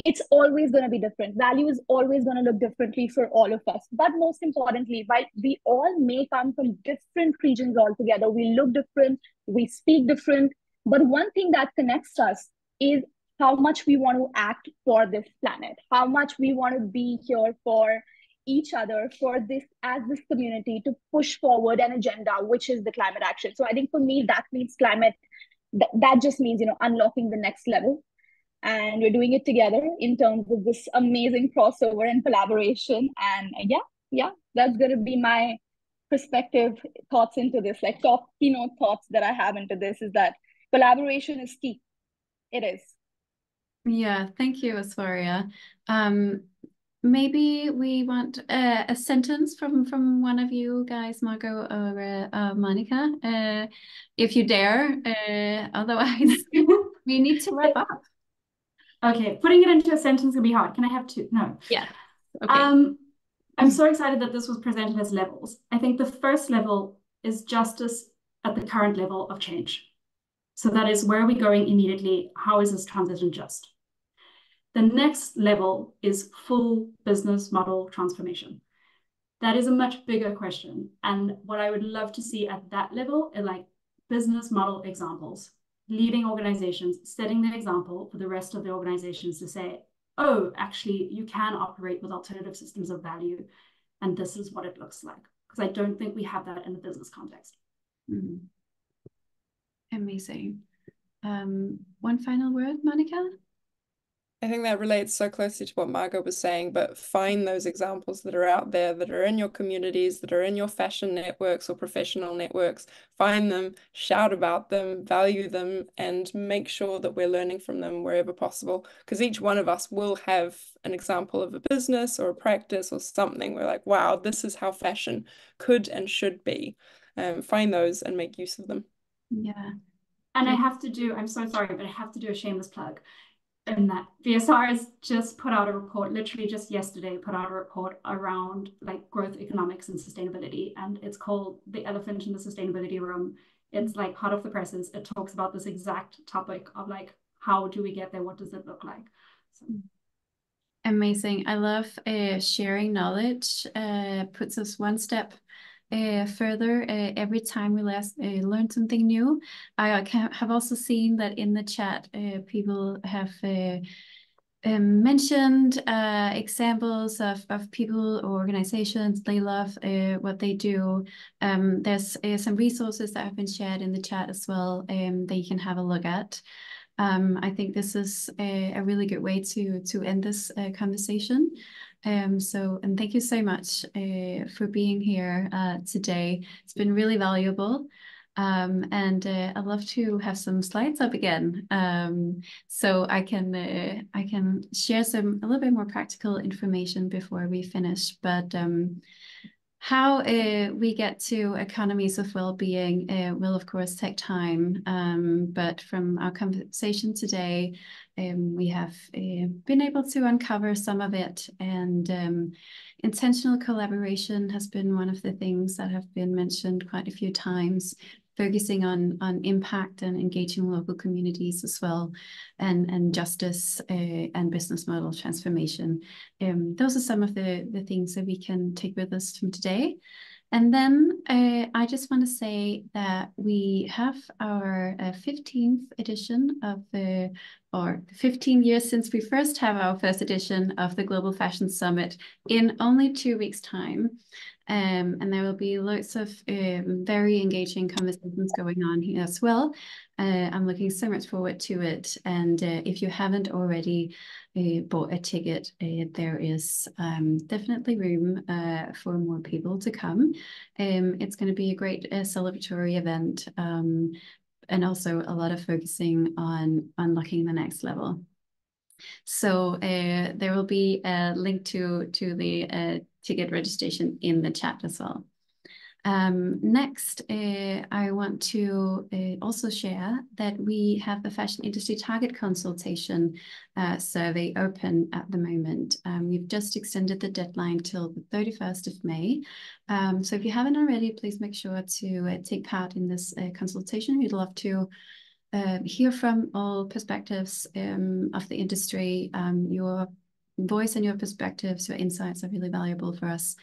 It's always going to be different. Value is always going to look differently for all of us. But most importantly, while we all may come from different regions altogether, we look different, we speak different, but one thing that connects us is how much we want to act for this planet, how much we want to be here for each other, for this, as this community, to push forward an agenda, which is the climate action. So I think for me, that means climate, that just means, unlocking the next level. And we're doing it together in terms of this amazing crossover and collaboration. And yeah, that's going to be my perspective, thoughts into this, like top keynote thoughts that I have into this, is that collaboration is key. It is. Yeah, thank you, Aswaria. Maybe we want a sentence from one of you guys, Margot or Monica, if you dare. Otherwise, we need to wrap up. Okay, putting it into a sentence can be hard. Can I have two? No. Yeah. Okay. I'm so excited that this was presented as levels. I think the first level is justice at the current level of change. So that is, where are we going immediately? How is this transition just? The next level is full business model transformation. That is a much bigger question. And what I would love to see at that level are like business model examples, leading organizations, setting the example for the rest of the organizations to say, oh, actually, you can operate with alternative systems of value, and this is what it looks like. because I don't think we have that in the business context. Mm-hmm. Amazing. One final word, Monica? I think that relates so closely to what Margot was saying, but find those examples that are out there, that are in your communities, that are in your fashion networks or professional networks. Find them, shout about them, value them, and make sure that we're learning from them wherever possible. Because each one of us will have an example of a business or a practice or something. We're like, wow, this is how fashion could and should be. Find those and make use of them. Yeah. And I have to do, I'm so sorry, but I have to do a shameless plug. In that VSR has just put out a report, literally just yesterday, put out a report around like growth economics and sustainability. And it's called The Elephant in the Sustainability Room. It's like hot off the presses. It talks about this exact topic of like, how do we get there? What does it look like? So. Amazing. I love sharing knowledge, puts us one step further every time we learn something new. I have also seen that in the chat, people have mentioned examples of people or organizations. They love what they do. There's some resources that have been shared in the chat as well that you can have a look at. I think this is a really good way to end this conversation. And thank you so much for being here today. It's been really valuable. And I'd love to have some slides up again, so I can share a little bit more practical information before we finish. But how we get to economies of well-being will, of course, take time. But from our conversation today, we have been able to uncover some of it. And intentional collaboration has been one of the things that have been mentioned quite a few times, focusing on impact and engaging local communities as well, and justice and business model transformation. Those are some of the things that we can take with us from today. And then I just want to say that we have our 15th edition of or 15 years since we first have our first edition of the Global Fashion Summit in only 2 weeks' time. And there will be lots of very engaging conversations going on here as well. I'm looking so much forward to it. And if you haven't already bought a ticket, there is definitely room for more people to come. It's going to be a great celebratory event, and also a lot of focusing on unlocking the next level. So there will be a link to the ticket registration in the chat as well. Next, I want to also share that we have the Fashion Industry Target Consultation survey open at the moment. We've just extended the deadline till the 31st of May. So if you haven't already, please make sure to take part in this consultation. We'd love to hear from all perspectives of the industry. Your voice and your perspectives, your insights are really valuable for us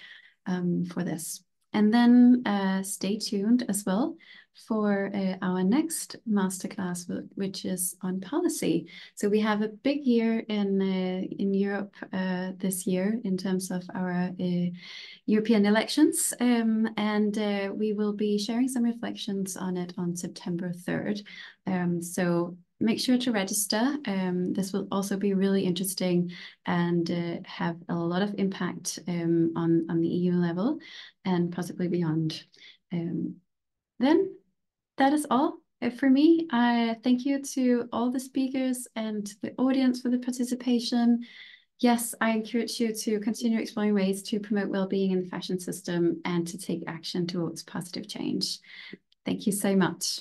for this. And then stay tuned as well for our next masterclass, which is on policy. So we have a big year in Europe this year in terms of our European elections, and we will be sharing some reflections on it on September 3rd. So make sure to register. This will also be really interesting and have a lot of impact on the EU level and possibly beyond. Then that is all for me. I thank you to all the speakers and the audience for the participation. Yes, I encourage you to continue exploring ways to promote well-being in the fashion system and to take action towards positive change. Thank you so much.